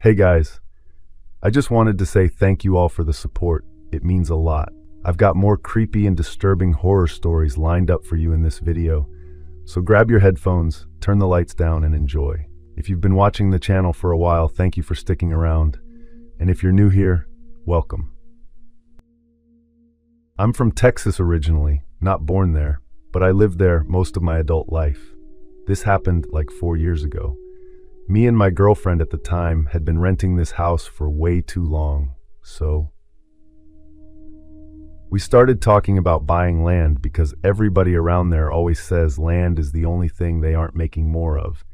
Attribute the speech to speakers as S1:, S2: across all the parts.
S1: Hey guys, I just wanted to say thank you all for the support. It means a lot. I've got more creepy and disturbing horror stories lined up for you in this video, so grab your headphones, turn the lights down, and enjoy. If you've been watching the channel for a while, thank you for sticking around. And if you're new here, welcome. I'm from Texas originally, not born there, but I lived there most of my adult life. This happened like 4 years ago. Me and my girlfriend at the time had been renting this house for way too long, so we started talking about buying land because everybody around there always says land is the only thing they aren't making more of.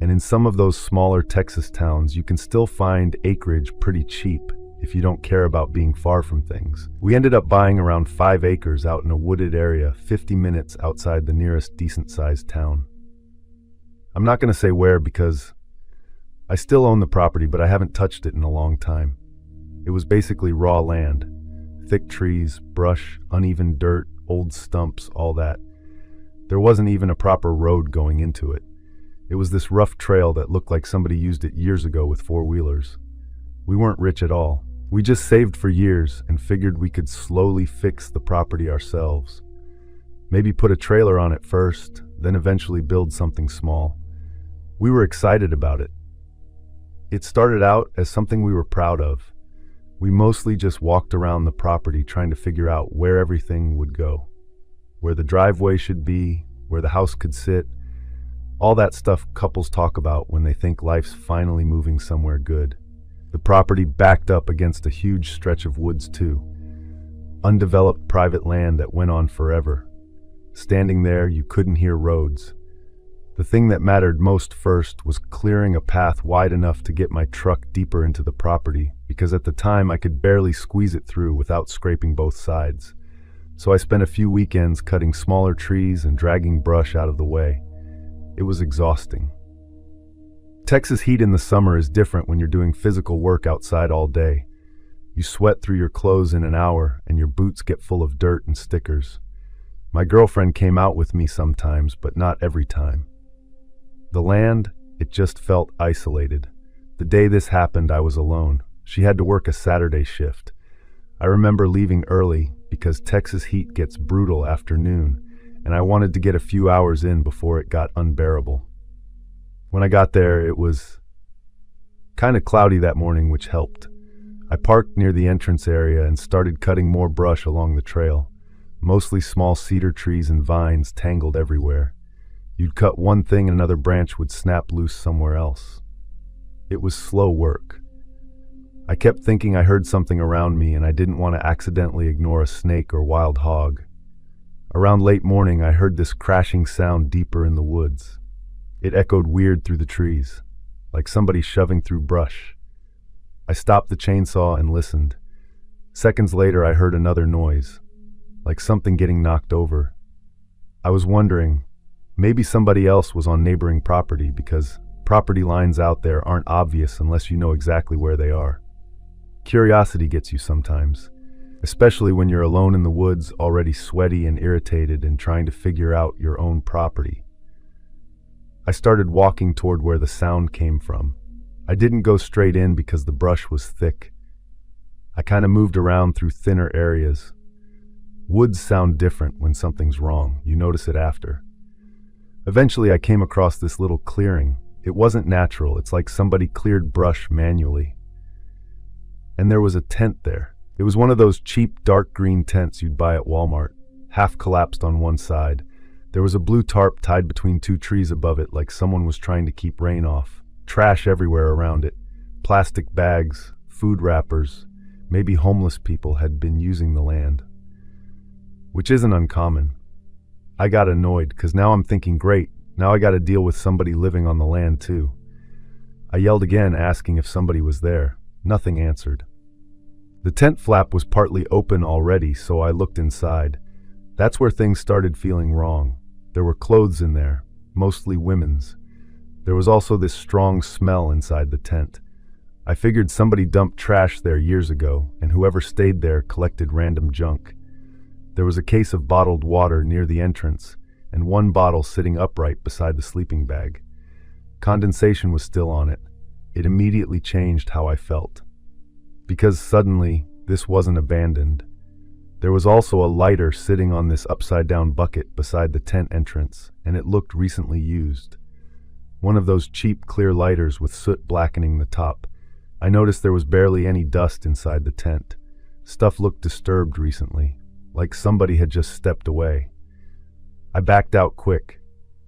S1: And in some of those smaller Texas towns, you can still find acreage pretty cheap if you don't care about being far from things. We ended up buying around 5 acres out in a wooded area 50 minutes outside the nearest decent-sized town. I'm not going to say where because I still own the property, but I haven't touched it in a long time. It was basically raw land. Thick trees, brush, uneven dirt, old stumps, all that. There wasn't even a proper road going into it. It was this rough trail that looked like somebody used it years ago with 4-wheelers. We weren't rich at all. We just saved for years and figured we could slowly fix the property ourselves. Maybe put a trailer on it first, then eventually build something small. We were excited about it. It started out as something we were proud of. We mostly just walked around the property trying to figure out where everything would go. Where the driveway should be, where the house could sit. All that stuff couples talk about when they think life's finally moving somewhere good. The property backed up against a huge stretch of woods too. Undeveloped private land that went on forever. Standing there, you couldn't hear roads. The thing that mattered most first was clearing a path wide enough to get my truck deeper into the property, because at the time I could barely squeeze it through without scraping both sides. So I spent a few weekends cutting smaller trees and dragging brush out of the way. It was exhausting. Texas heat in the summer is different when you're doing physical work outside all day. You sweat through your clothes in an hour, and your boots get full of dirt and stickers. My girlfriend came out with me sometimes, but not every time. The land, it just felt isolated. The day this happened, I was alone. She had to work a Saturday shift. I remember leaving early because Texas heat gets brutal after noon, and I wanted to get a few hours in before it got unbearable. When I got there, it was kind of cloudy that morning, which helped. I parked near the entrance area and started cutting more brush along the trail. Mostly small cedar trees and vines tangled everywhere. You'd cut one thing and another branch would snap loose somewhere else. It was slow work. I kept thinking I heard something around me and I didn't want to accidentally ignore a snake or wild hog. Around late morning, I heard this crashing sound deeper in the woods. It echoed weird through the trees, like somebody shoving through brush. I stopped the chainsaw and listened. Seconds later, I heard another noise, like something getting knocked over. I was wondering, maybe somebody else was on neighboring property because property lines out there aren't obvious unless you know exactly where they are. Curiosity gets you sometimes, especially when you're alone in the woods, already sweaty and irritated and trying to figure out your own property. I started walking toward where the sound came from. I didn't go straight in because the brush was thick. I kind of moved around through thinner areas. Woods sound different when something's wrong. You notice it after. Eventually, I came across this little clearing. It wasn't natural. It's like somebody cleared brush manually. And there was a tent there. It was one of those cheap dark green tents you'd buy at Walmart, half collapsed on one side. There was a blue tarp tied between 2 trees above it like someone was trying to keep rain off. Trash everywhere around it. Plastic bags, food wrappers. Maybe homeless people had been using the land. Which isn't uncommon. I got annoyed because now I'm thinking, great, now I got to deal with somebody living on the land too. I yelled again, asking if somebody was there. Nothing answered. The tent flap was partly open already, so I looked inside. That's where things started feeling wrong. There were clothes in there, mostly women's. There was also this strong smell inside the tent. I figured somebody dumped trash there years ago, and whoever stayed there collected random junk. There was a case of bottled water near the entrance, and one bottle sitting upright beside the sleeping bag. Condensation was still on it. it immediately changed how I felt. Because suddenly, this wasn't abandoned. There was also a lighter sitting on this upside-down bucket beside the tent entrance, and it looked recently used. One of those cheap, clear lighters with soot blackening the top. I noticed there was barely any dust inside the tent. Stuff looked disturbed recently, like somebody had just stepped away. I backed out quick.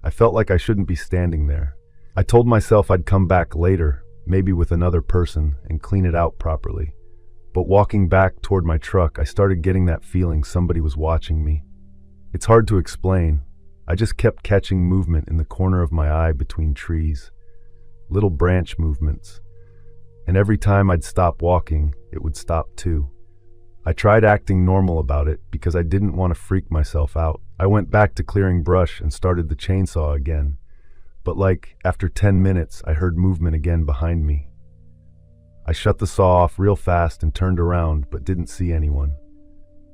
S1: I felt like I shouldn't be standing there. I told myself I'd come back later, maybe with another person, and clean it out properly. But walking back toward my truck, I started getting that feeling somebody was watching me. It's hard to explain. I just kept catching movement in the corner of my eye between trees. Little branch movements. And every time I'd stop walking, it would stop too. I tried acting normal about it because I didn't want to freak myself out. I went back to clearing brush and started the chainsaw again. But after 10 minutes, I heard movement again behind me. I shut the saw off real fast and turned around, but didn't see anyone.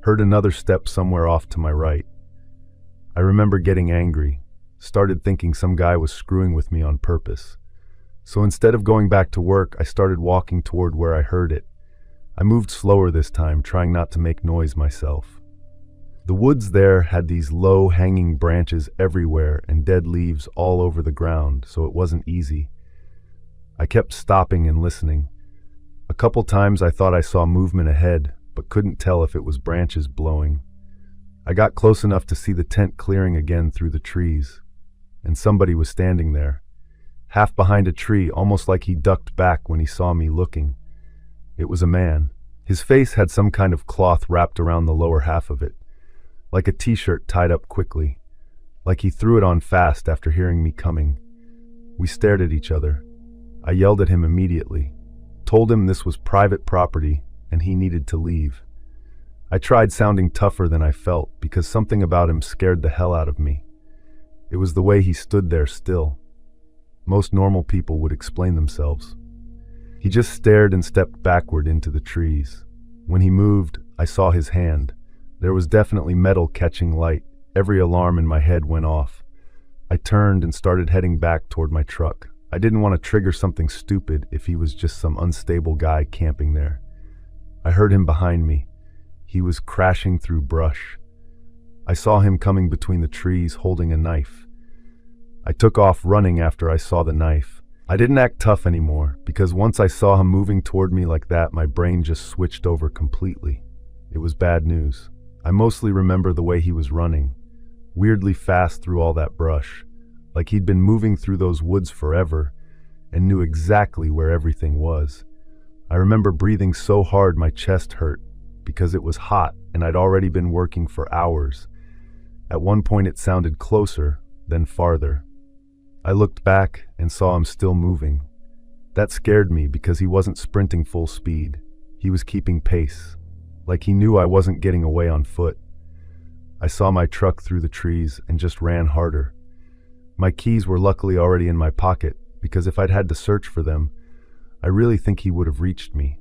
S1: Heard another step somewhere off to my right. I remember getting angry, started thinking some guy was screwing with me on purpose. So instead of going back to work, I started walking toward where I heard it. I moved slower this time, trying not to make noise myself. The woods there had these low hanging branches everywhere and dead leaves all over the ground, so it wasn't easy. I kept stopping and listening. A couple times I thought I saw movement ahead, but couldn't tell if it was branches blowing. I got close enough to see the tent clearing again through the trees, and somebody was standing there, half behind a tree, almost like he ducked back when he saw me looking. It was a man. His face had some kind of cloth wrapped around the lower half of it, like a t-shirt tied up quickly, like he threw it on fast after hearing me coming. We stared at each other. I yelled at him immediately, told him this was private property and he needed to leave. I tried sounding tougher than I felt because something about him scared the hell out of me. It was the way he stood there still. Most normal people would explain themselves. He just stared and stepped backward into the trees. When he moved, I saw his hand. There was definitely metal catching light. Every alarm in my head went off. I turned and started heading back toward my truck. I didn't want to trigger something stupid if he was just some unstable guy camping there. I heard him behind me. He was crashing through brush. I saw him coming between the trees holding a knife. I took off running after I saw the knife. I didn't act tough anymore because once I saw him moving toward me like that, my brain just switched over completely. It was bad news. I mostly remember the way he was running, weirdly fast through all that brush, like he'd been moving through those woods forever and knew exactly where everything was. I remember breathing so hard my chest hurt because it was hot and I'd already been working for hours. At one point it sounded closer, then farther. I looked back and saw him still moving. That scared me because he wasn't sprinting full speed. He was keeping pace, like he knew I wasn't getting away on foot. I saw my truck through the trees and just ran harder. My keys were luckily already in my pocket because if I'd had to search for them, I really think he would have reached me.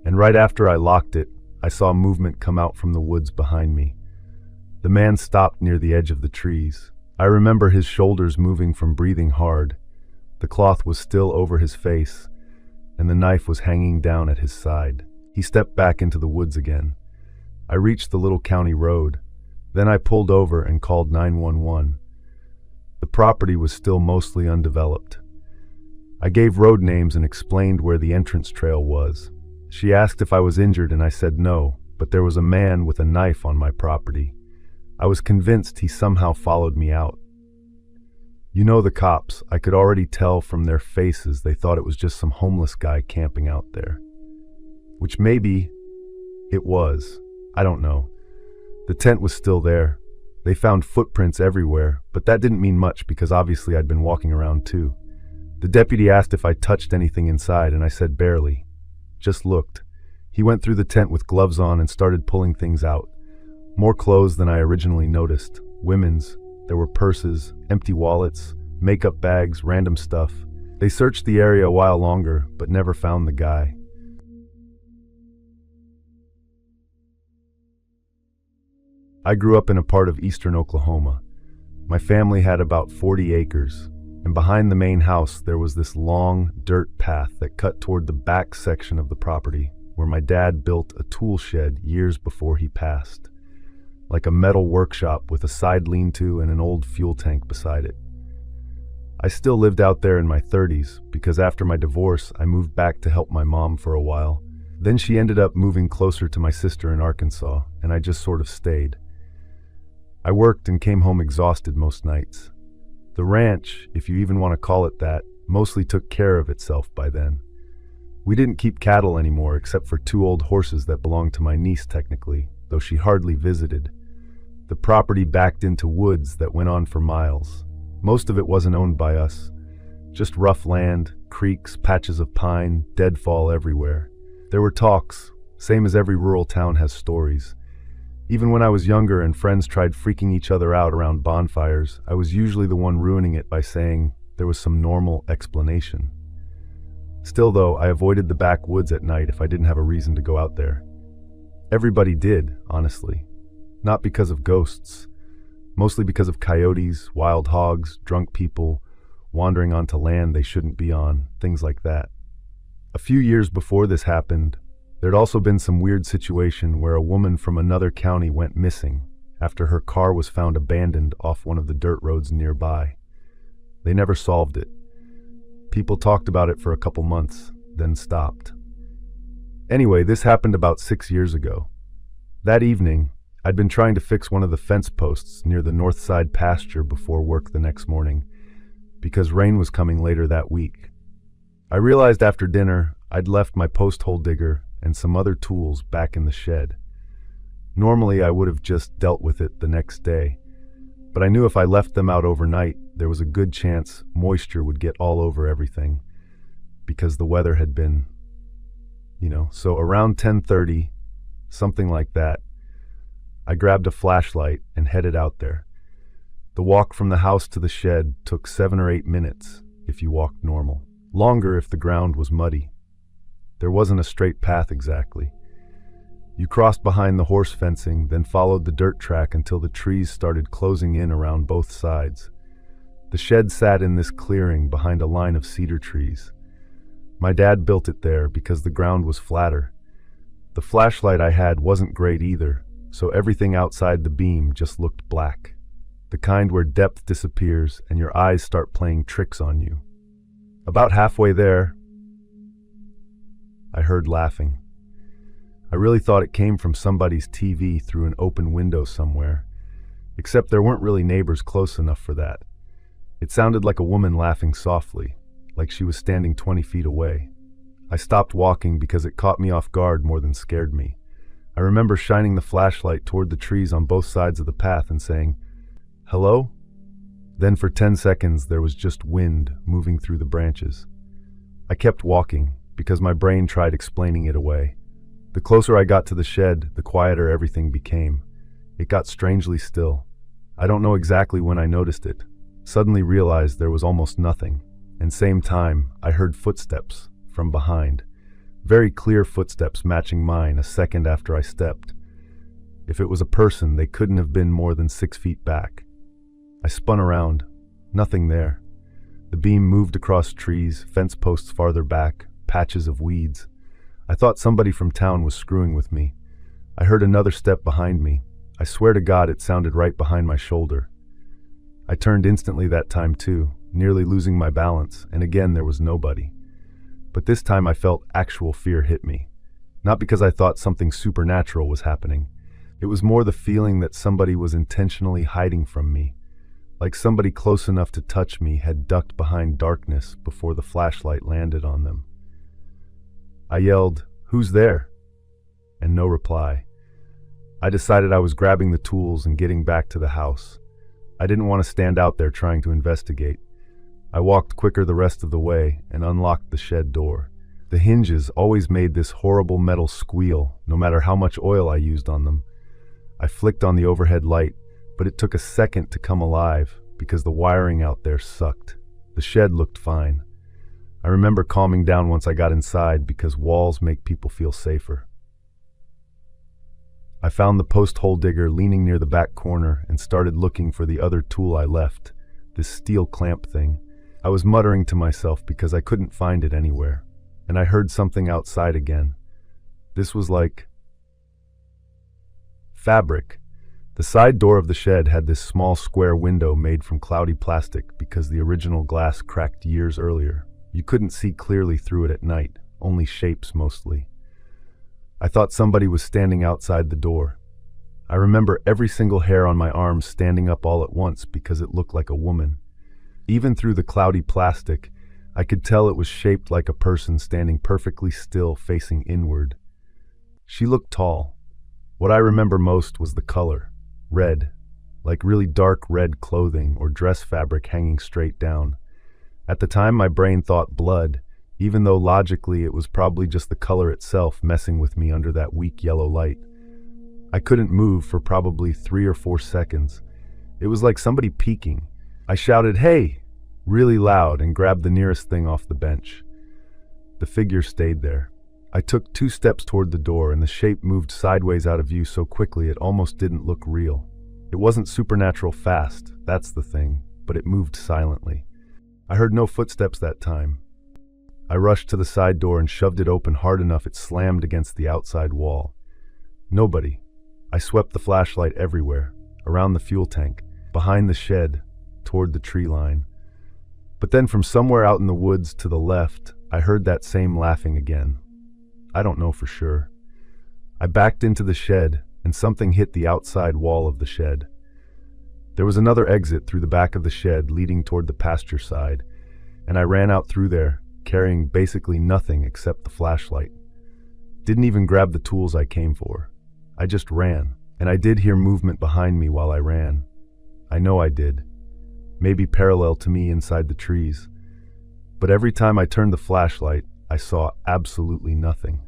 S1: And right after I locked it, I saw movement come out from the woods behind me. The man stopped near the edge of the trees. I remember his shoulders moving from breathing hard. The cloth was still over his face, and the knife was hanging down at his side. He stepped back into the woods again. I reached the little county road. Then I pulled over and called 911. The property was still mostly undeveloped. I gave road names and explained where the entrance trail was. She asked if I was injured and I said no, but there was a man with a knife on my property. I was convinced he somehow followed me out. You know the cops, I could already tell from their faces they thought it was just some homeless guy camping out there. Which maybe it was. I don't know. The tent was still there. They found footprints everywhere, but that didn't mean much because obviously I'd been walking around too. The deputy asked if I touched anything inside and I said barely. Just looked. He went through the tent with gloves on and started pulling things out. More clothes than I originally noticed. Women's. There were purses, empty wallets, makeup bags, random stuff. They searched the area a while longer, but never found the guy. I grew up in a part of eastern Oklahoma. My family had about 40 acres. And behind the main house, there was this long dirt path that cut toward the back section of the property, where my dad built a tool shed years before he passed, like a metal workshop with a side lean-to and an old fuel tank beside it. I still lived out there in my 30s because after my divorce, I moved back to help my mom for a while. Then she ended up moving closer to my sister in Arkansas, and I just sort of stayed. I worked and came home exhausted most nights. The ranch, if you even want to call it that, mostly took care of itself by then. We didn't keep cattle anymore except for 2 old horses that belonged to my niece technically, though she hardly visited. The property backed into woods that went on for miles. Most of it wasn't owned by us. Just rough land, creeks, patches of pine, deadfall everywhere. There were talks, same as every rural town has stories. Even when I was younger and friends tried freaking each other out around bonfires, I was usually the one ruining it by saying there was some normal explanation. Still though, I avoided the backwoods at night if I didn't have a reason to go out there. Everybody did, honestly. Not because of ghosts. Mostly because of coyotes, wild hogs, drunk people, wandering onto land they shouldn't be on, things like that. A few years before this happened, there'd also been some weird situation where a woman from another county went missing after her car was found abandoned off one of the dirt roads nearby. They never solved it. People talked about it for a couple months, then stopped. Anyway, this happened about 6 years ago. That evening, I'd been trying to fix one of the fence posts near the north side pasture before work the next morning, because rain was coming later that week. I realized after dinner I'd left my post hole digger and some other tools back in the shed. Normally I would have just dealt with it the next day, but I knew if I left them out overnight, there was a good chance moisture would get all over everything, because the weather had been, so around 10:30, something like that, I grabbed a flashlight and headed out there. The walk from the house to the shed took 7 or 8 minutes if you walked normal. Longer if the ground was muddy. There wasn't a straight path exactly. You crossed behind the horse fencing, then followed the dirt track until the trees started closing in around both sides. The shed sat in this clearing behind a line of cedar trees. My dad built it there because the ground was flatter. The flashlight I had wasn't great either, so everything outside the beam just looked black. The kind where depth disappears and your eyes start playing tricks on you. About halfway there, I heard laughing. I really thought it came from somebody's TV through an open window somewhere, except there weren't really neighbors close enough for that. It sounded like a woman laughing softly, like she was standing 20 feet away. I stopped walking because it caught me off guard more than scared me. I remember shining the flashlight toward the trees on both sides of the path and saying, "Hello?" Then for 10 seconds there was just wind moving through the branches. I kept walking because my brain tried explaining it away. The closer I got to the shed, the quieter everything became. It got strangely still. I don't know exactly when I noticed it. Suddenly realized there was almost nothing, and same time I heard footsteps from behind. Very clear footsteps matching mine a second after I stepped. If it was a person, they couldn't have been more than 6 feet back. I spun around. Nothing there. The beam moved across trees, fence posts farther back, patches of weeds. I thought somebody from town was screwing with me. I heard another step behind me. I swear to God it sounded right behind my shoulder. I turned instantly that time too, nearly losing my balance, and again there was nobody. But this time I felt actual fear hit me. Not because I thought something supernatural was happening. It was more the feeling that somebody was intentionally hiding from me. Like somebody close enough to touch me had ducked behind darkness before the flashlight landed on them. I yelled, "Who's there?" And no reply. I decided I was grabbing the tools and getting back to the house. I didn't want to stand out there trying to investigate. I walked quicker the rest of the way and unlocked the shed door. The hinges always made this horrible metal squeal, no matter how much oil I used on them. I flicked on the overhead light, but it took a second to come alive because the wiring out there sucked. The shed looked fine. I remember calming down once I got inside because walls make people feel safer. I found the post hole digger leaning near the back corner and started looking for the other tool I left, this steel clamp thing. I was muttering to myself because I couldn't find it anywhere, and I heard something outside again. This was like fabric. The side door of the shed had this small square window made from cloudy plastic because the original glass cracked years earlier. You couldn't see clearly through it at night, only shapes mostly. I thought somebody was standing outside the door. I remember every single hair on my arm standing up all at once because it looked like a woman. Even through the cloudy plastic, I could tell it was shaped like a person standing perfectly still, facing inward. She looked tall. What I remember most was the color. Red, like really dark red clothing or dress fabric hanging straight down. At the time, my brain thought blood, even though logically it was probably just the color itself messing with me under that weak yellow light. I couldn't move for probably 3 or 4 seconds. It was like somebody peeking. I shouted, "Hey!" really loud and grabbed the nearest thing off the bench. The figure stayed there. I took 2 steps toward the door and the shape moved sideways out of view so quickly it almost didn't look real. It wasn't supernatural fast, that's the thing, but it moved silently. I heard no footsteps that time. I rushed to the side door and shoved it open hard enough it slammed against the outside wall. Nobody. I swept the flashlight everywhere, around the fuel tank, behind the shed, toward the tree line. But then from somewhere out in the woods to the left, I heard that same laughing again. I don't know for sure. I backed into the shed, and something hit the outside wall of the shed. There was another exit through the back of the shed leading toward the pasture side, and I ran out through there, carrying basically nothing except the flashlight. Didn't even grab the tools I came for. I just ran, and I did hear movement behind me while I ran. I know I did. Maybe parallel to me inside the trees. But every time I turned the flashlight, I saw absolutely nothing.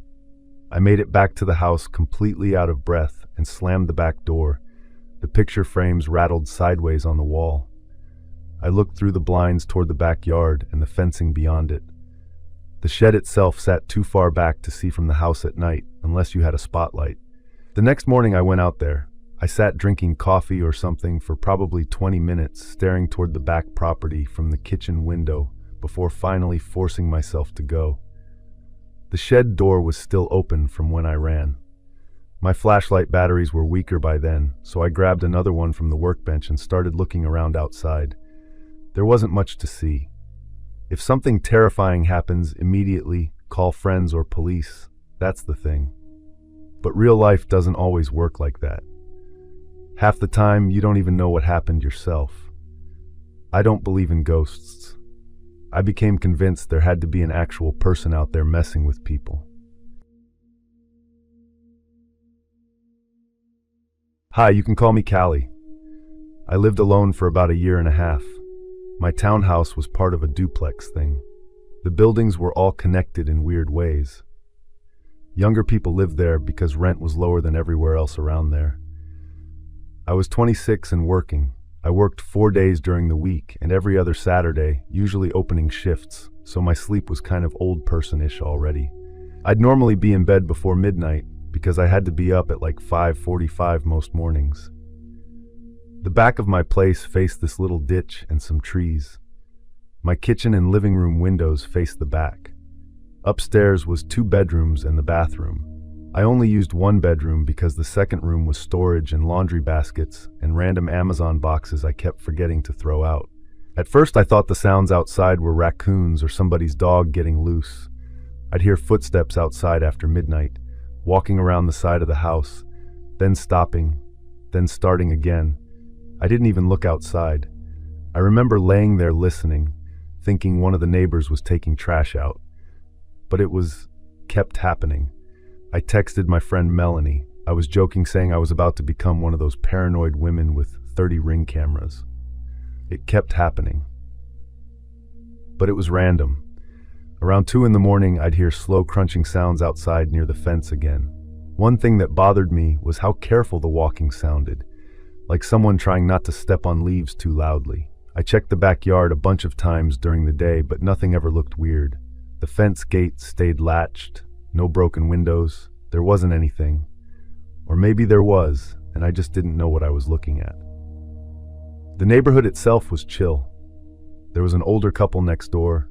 S1: I made it back to the house completely out of breath and slammed the back door. The picture frames rattled sideways on the wall. I looked through the blinds toward the backyard and the fencing beyond it. The shed itself sat too far back to see from the house at night, unless you had a spotlight. The next morning I went out there. I sat drinking coffee or something for probably 20 minutes, staring toward the back property from the kitchen window before finally forcing myself to go. The shed door was still open from when I ran. My flashlight batteries were weaker by then, so I grabbed another one from the workbench and started looking around outside. There wasn't much to see. If something terrifying happens, immediately call friends or police. That's the thing. But real life doesn't always work like that. Half the time, you don't even know what happened yourself. I don't believe in ghosts. I became convinced there had to be an actual person out there messing with people. Hi, you can call me Callie. I lived alone for about 1.5 years. My townhouse was part of a duplex thing. The buildings were all connected in weird ways. Younger people lived there because rent was lower than everywhere else around there. I was 26 and working. I worked 4 days during the week and every other Saturday, usually opening shifts, so my sleep was kind of old person-ish already. I'd normally be in bed before midnight because I had to be up at like 5:45 most mornings. The back of my place faced this little ditch and some trees. My kitchen and living room windows faced the back. Upstairs was 2 bedrooms and the bathroom. I only used 1 bedroom because the second room was storage and laundry baskets and random Amazon boxes I kept forgetting to throw out. At first I thought the sounds outside were raccoons or somebody's dog getting loose. I'd hear footsteps outside after midnight, walking around the side of the house, then stopping, then starting again. I didn't even look outside. I remember laying there listening, thinking one of the neighbors was taking trash out. But it kept happening. I texted my friend Melanie. I was joking, saying I was about to become one of those paranoid women with 30 Ring cameras. It kept happening. But it was random. Around 2 in the morning, I'd hear slow crunching sounds outside near the fence again. One thing that bothered me was how careful the walking sounded, like someone trying not to step on leaves too loudly. I checked the backyard a bunch of times during the day, but nothing ever looked weird. The fence gate stayed latched. No broken windows. There wasn't anything. Or maybe there was, and I just didn't know what I was looking at. The neighborhood itself was chill. There was an older couple next door.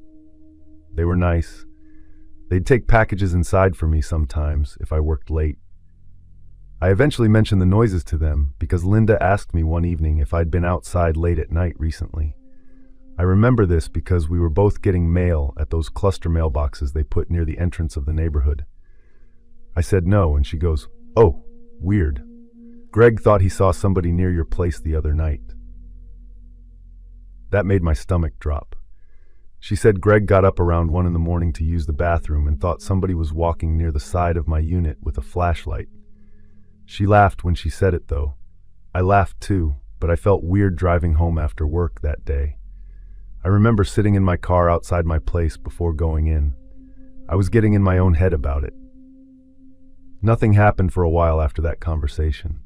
S1: They were nice. They'd take packages inside for me sometimes if I worked late. I eventually mentioned the noises to them because Linda asked me one evening if I'd been outside late at night recently. I remember this because we were both getting mail at those cluster mailboxes they put near the entrance of the neighborhood. I said no, and she goes, "Oh, weird. Greg thought he saw somebody near your place the other night." That made my stomach drop. She said Greg got up around 1 a.m. to use the bathroom and thought somebody was walking near the side of my unit with a flashlight. She laughed when she said it, though. I laughed too, but I felt weird driving home after work that day. I remember sitting in my car outside my place before going in. I was getting in my own head about it. Nothing happened for a while after that conversation.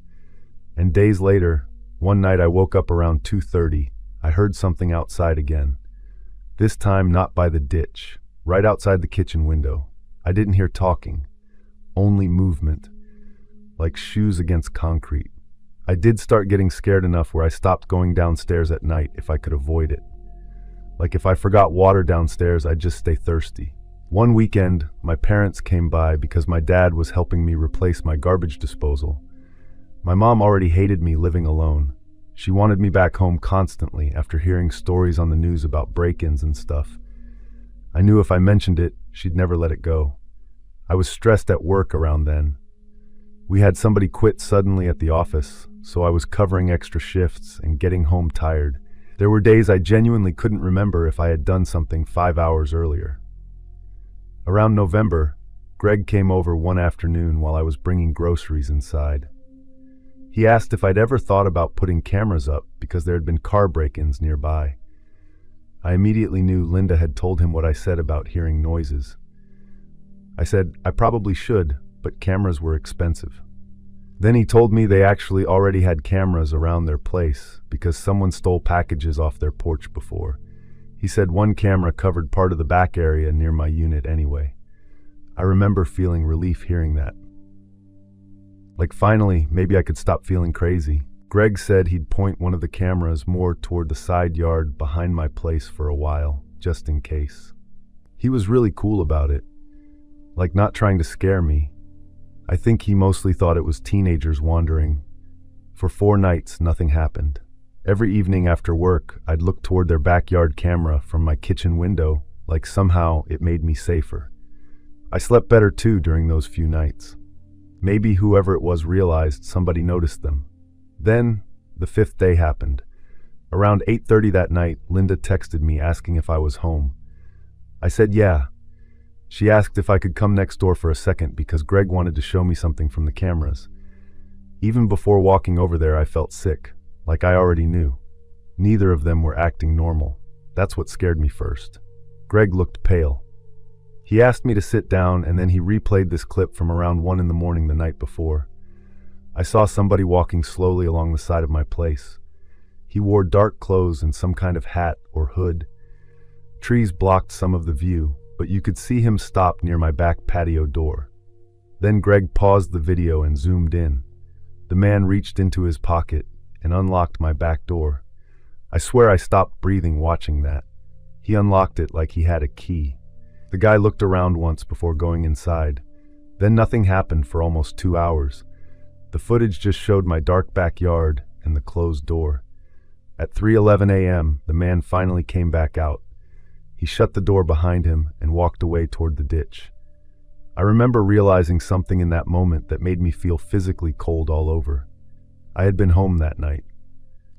S1: And days later, one night I woke up around 2:30. I heard something outside again. This time not by the ditch, right outside the kitchen window. I didn't hear talking, only movement, like shoes against concrete. I did start getting scared enough where I stopped going downstairs at night if I could avoid it. Like if I forgot water downstairs, I'd just stay thirsty. One weekend, my parents came by because my dad was helping me replace my garbage disposal. My mom already hated me living alone. She wanted me back home constantly after hearing stories on the news about break-ins and stuff. I knew if I mentioned it, she'd never let it go. I was stressed at work around then. We had somebody quit suddenly at the office, so I was covering extra shifts and getting home tired. There were days I genuinely couldn't remember if I had done something 5 hours earlier. Around November, Greg came over one afternoon while I was bringing groceries inside. He asked if I'd ever thought about putting cameras up because there had been car break-ins nearby. I immediately knew Linda had told him what I said about hearing noises. I said I probably should, but cameras were expensive. Then he told me they actually already had cameras around their place because someone stole packages off their porch before. He said one camera covered part of the back area near my unit anyway. I remember feeling relief hearing that. Like finally, maybe I could stop feeling crazy. Greg said he'd point one of the cameras more toward the side yard behind my place for a while, just in case. He was really cool about it, like not trying to scare me. I think he mostly thought it was teenagers wandering. For 4 nights, nothing happened. Every evening after work, I'd look toward their backyard camera from my kitchen window, like somehow it made me safer. I slept better too during those few nights. Maybe whoever it was realized somebody noticed them. Then, the 5th day happened. Around 8:30 that night, Linda texted me asking if I was home. I said yeah. She asked if I could come next door for a second because Greg wanted to show me something from the cameras. Even before walking over there, I felt sick, like I already knew. Neither of them were acting normal. That's what scared me first. Greg looked pale. He asked me to sit down, and then he replayed this clip from around 1 a.m. the night before. I saw somebody walking slowly along the side of my place. He wore dark clothes and some kind of hat or hood. Trees blocked some of the view, but you could see him stop near my back patio door. Then Greg paused the video and zoomed in. The man reached into his pocket and unlocked my back door. I swear I stopped breathing watching that. He unlocked it like he had a key. The guy looked around once before going inside. Then nothing happened for almost 2 hours. The footage just showed my dark backyard and the closed door. At 3:11 a.m., the man finally came back out. He shut the door behind him and walked away toward the ditch. I remember realizing something in that moment that made me feel physically cold all over. I had been home that night.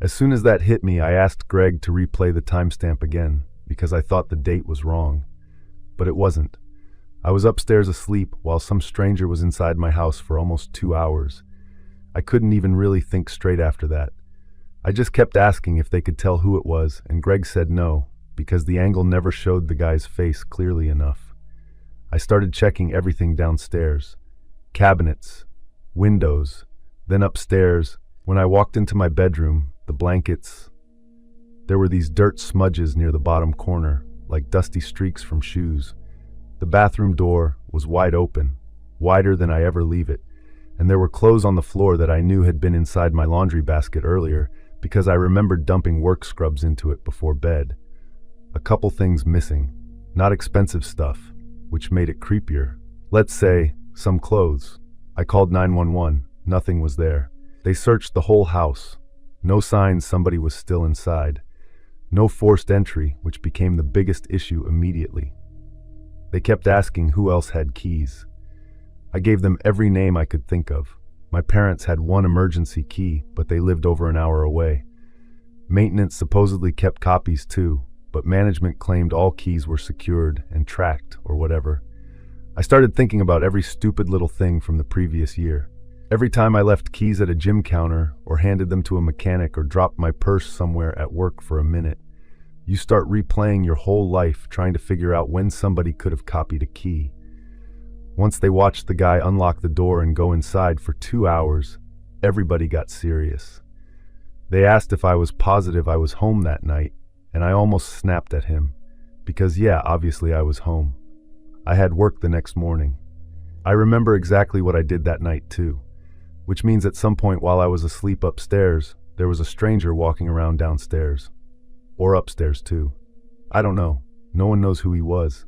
S1: As soon as that hit me, I asked Greg to replay the timestamp again because I thought the date was wrong. But it wasn't. I was upstairs asleep while some stranger was inside my house for almost 2 hours. I couldn't even really think straight after that. I just kept asking if they could tell who it was, and Greg said no, because the angle never showed the guy's face clearly enough. I started checking everything downstairs. Cabinets, windows, then upstairs. When I walked into my bedroom, the blankets, there were these dirt smudges near the bottom corner, like dusty streaks from shoes. The bathroom door was wide open, wider than I ever leave it, and there were clothes on the floor that I knew had been inside my laundry basket earlier because I remembered dumping work scrubs into it before bed. A couple things missing. Not expensive stuff, which made it creepier. Let's say, some clothes. I called 911. Nothing was there. They searched the whole house. No signs somebody was still inside. No forced entry, which became the biggest issue immediately. They kept asking who else had keys. I gave them every name I could think of. My parents had one emergency key, but they lived over an hour away. Maintenance supposedly kept copies too, but management claimed all keys were secured and tracked or whatever. I started thinking about every stupid little thing from the previous year. Every time I left keys at a gym counter or handed them to a mechanic or dropped my purse somewhere at work for a minute, you start replaying your whole life trying to figure out when somebody could have copied a key. Once they watched the guy unlock the door and go inside for 2 hours, everybody got serious. They asked if I was positive I was home that night, and I almost snapped at him. Because yeah, obviously I was home. I had work the next morning. I remember exactly what I did that night too, which means at some point while I was asleep upstairs, there was a stranger walking around downstairs. Or upstairs too. I don't know. No one knows who he was.